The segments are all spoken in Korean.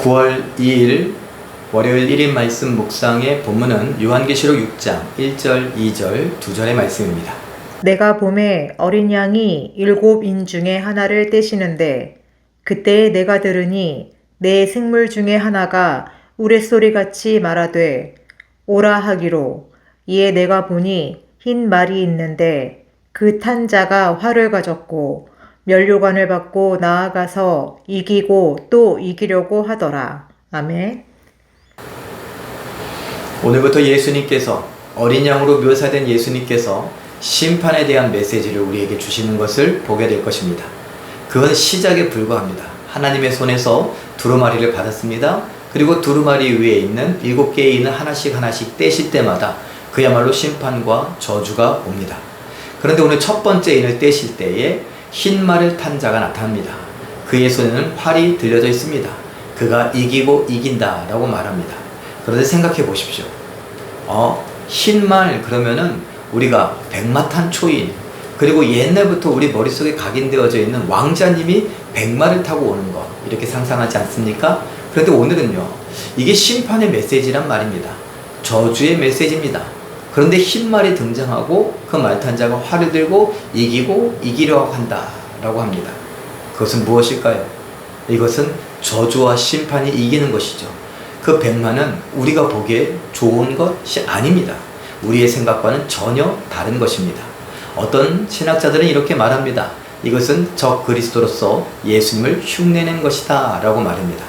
9월 2일 월요일 1인 말씀 묵상의 본문은 요한계시록 6장 1절, 2절, 2절의 말씀입니다. 내가 봄에 어린 양이 7인 중에 하나를 떼시는데 그때에 내가 들으니 내 생물 중에 하나가 우레소리같이 말하되 오라 하기로. 이에 내가 보니 흰 말이 있는데 그 탄 자가 활을 가졌고 면류관을 받고 나아가서 이기고 또 이기려고 하더라. 아멘. 오늘부터 예수님께서 어린 양으로 묘사된 예수님께서 심판에 대한 메시지를 우리에게 주시는 것을 보게 될 것입니다. 그건 시작에 불과합니다. 하나님의 손에서 두루마리를 받았습니다. 그리고 두루마리 위에 있는 7개의 인을 하나씩 떼실 때마다 그야말로 심판과 저주가 옵니다. 그런데 오늘 첫 번째 인을 떼실 때에 흰 말을 탄 자가 나타납니다. 그의 손에는 활이 들려져 있습니다. 그가 이기고 이긴다 라고 말합니다. 그런데 생각해 보십시오. 흰 말 그러면은 우리가 백마탄 초인, 그리고 옛날부터 우리 머릿속에 각인되어져 있는 왕자님이 백마를 타고 오는 것, 이렇게 상상하지 않습니까? 그런데 오늘은요, 이게 심판의 메시지란 말입니다. 저주의 메시지입니다. 그런데 흰 말이 등장하고 그 말탄자가 활을 들고 이기고 이기려고 한다라고 합니다. 그것은 무엇일까요? 이것은 저주와 심판이 이기는 것이죠. 그 백마는 우리가 보기에 좋은 것이 아닙니다. 우리의 생각과는 전혀 다른 것입니다. 어떤 신학자들은 이렇게 말합니다. 이것은 적 그리스도로서 예수님을 흉내낸 것이다 라고 말합니다.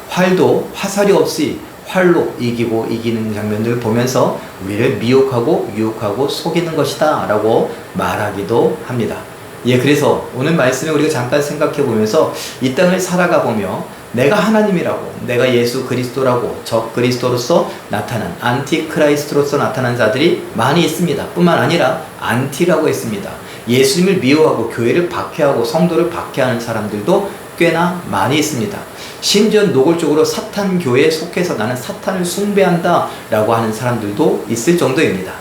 활도 화살이 없이 활로 이기고 이기는 장면들을 보면서 우리를 미혹하고 유혹하고 속이는 것이다 라고 말하기도 합니다. 그래서 오늘 말씀에 우리가 잠깐 생각해 보면서 이 땅을 살아가 보며 내가 하나님이라고, 내가 예수 그리스도라고, 적 그리스도로서 나타난, 안티크라이스트로서 나타난 자들이 많이 있습니다. 뿐만 아니라 안티라고 했습니다. 예수님을 미워하고 교회를 박해하고 성도를 박해하는 사람들도 꽤나 많이 있습니다. 심지어 노골적으로 사탄 교회에 속해서 나는 사탄을 숭배한다 라고 하는 사람들도 있을 정도입니다.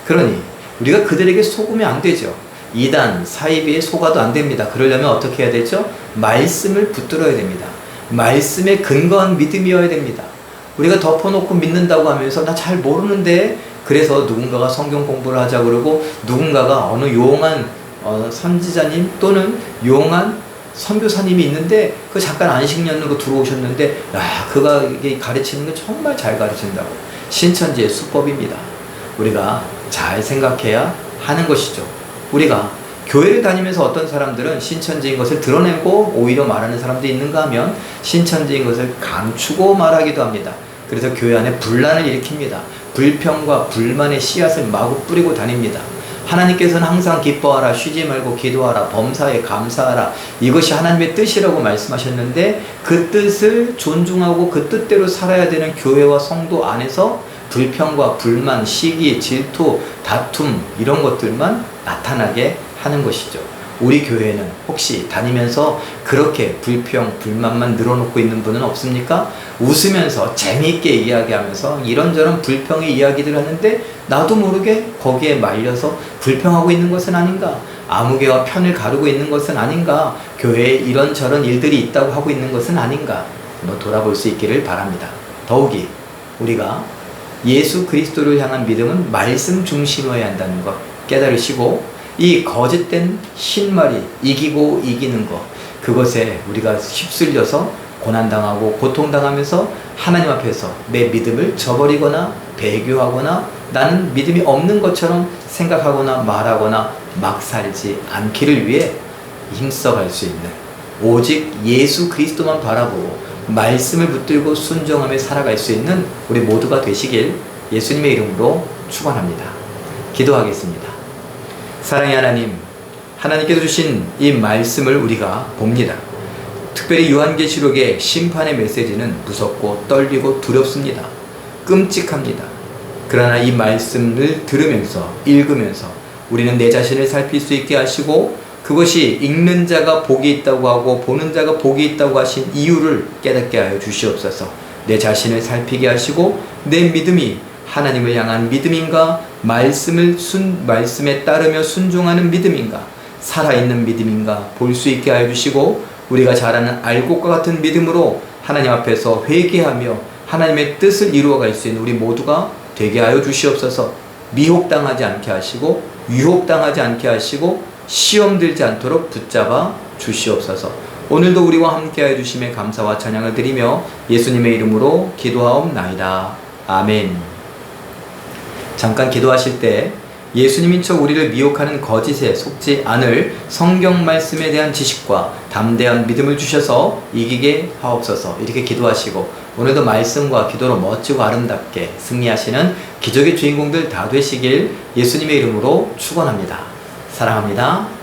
그러니 우리가 그들에게 속으면 안 되죠. 이단, 사이비에 속아도 안 됩니다. 그러려면 어떻게 해야 되죠? 말씀을 붙들어야 됩니다. 말씀에 근거한 믿음이어야 됩니다. 우리가 덮어놓고 믿는다고 하면서 나 잘 모르는데, 그래서 누군가가 성경 공부를 하자 그러고 누군가가 어느 용한 선지자님 또는 용한 선교사님이 있는데 그 잠깐 안식 연으로 들어오셨는데 그가 이게 가르치는 거 정말 잘 가르친다고. 신천지의 수법입니다. 우리가 잘 생각해야 하는 것이죠. 우리가 교회를 다니면서 어떤 사람들은 신천지인 것을 드러내고 오히려 말하는 사람도 있는가 하면 신천지인 것을 감추고 말하기도 합니다. 그래서 교회 안에 분란을 일으킵니다. 불평과 불만의 씨앗을 마구 뿌리고 다닙니다. 하나님께서는 항상 기뻐하라, 쉬지 말고 기도하라, 범사에 감사하라, 이것이 하나님의 뜻이라고 말씀하셨는데 그 뜻을 존중하고 그 뜻대로 살아야 되는 교회와 성도 안에서 불평과 불만, 시기, 질투, 다툼 이런 것들만 나타나게 하는 것이죠. 우리 교회는 혹시 다니면서 그렇게 불평, 불만만 늘어놓고 있는 분은 없습니까? 웃으면서 재미있게 이야기하면서 이런저런 불평의 이야기들 하는데 나도 모르게 거기에 말려서 불평하고 있는 것은 아닌가? 아무개와 편을 가르고 있는 것은 아닌가? 교회에 이런저런 일들이 있다고 하고 있는 것은 아닌가? 한번 돌아볼 수 있기를 바랍니다. 더욱이 우리가 예수 그리스도를 향한 믿음은 말씀 중심이어야 한다는 것 깨달으시고, 이 거짓된 흰말이 이기고 이기는 것, 그것에 우리가 휩쓸려서 고난당하고 고통당하면서 하나님 앞에서 내 믿음을 저버리거나 배교하거나 나는 믿음이 없는 것처럼 생각하거나 말하거나 막 살지 않기를 위해 힘써갈 수 있는, 오직 예수 그리스도만 바라보고 말씀을 붙들고 순종하며 살아갈 수 있는 우리 모두가 되시길 예수님의 이름으로 축원합니다. 기도하겠습니다. 사랑의 하나님, 하나님께서 주신 이 말씀을 우리가 봅니다. 특별히 요한계시록의 심판의 메시지는 무섭고 떨리고 두렵습니다. 끔찍합니다. 그러나 이 말씀을 들으면서 읽으면서 우리는 내 자신을 살필 수 있게 하시고, 그것이 읽는 자가 복이 있다고 하고 보는 자가 복이 있다고 하신 이유를 깨닫게 하여 주시옵소서. 내 자신을 살피게 하시고 내 믿음이 하나님을 향한 믿음인가, 말씀에 따르며 순종하는 믿음인가, 살아있는 믿음인가 볼 수 있게 하여 주시고, 우리가 잘 아는 알곡과 같은 믿음으로 하나님 앞에서 회개하며 하나님의 뜻을 이루어갈 수 있는 우리 모두가 되게 하여 주시옵소서. 미혹당하지 않게 하시고 유혹당하지 않게 하시고 시험 들지 않도록 붙잡아 주시옵소서. 오늘도 우리와 함께하여 주심에 감사와 찬양을 드리며 예수님의 이름으로 기도하옵나이다. 아멘. 잠깐 기도하실 때 예수님인 척 우리를 미혹하는 거짓에 속지 않을 성경 말씀에 대한 지식과 담대한 믿음을 주셔서 이기게 하옵소서. 이렇게 기도하시고 오늘도 말씀과 기도로 멋지고 아름답게 승리하시는 기적의 주인공들 다 되시길 예수님의 이름으로 축원합니다. 사랑합니다.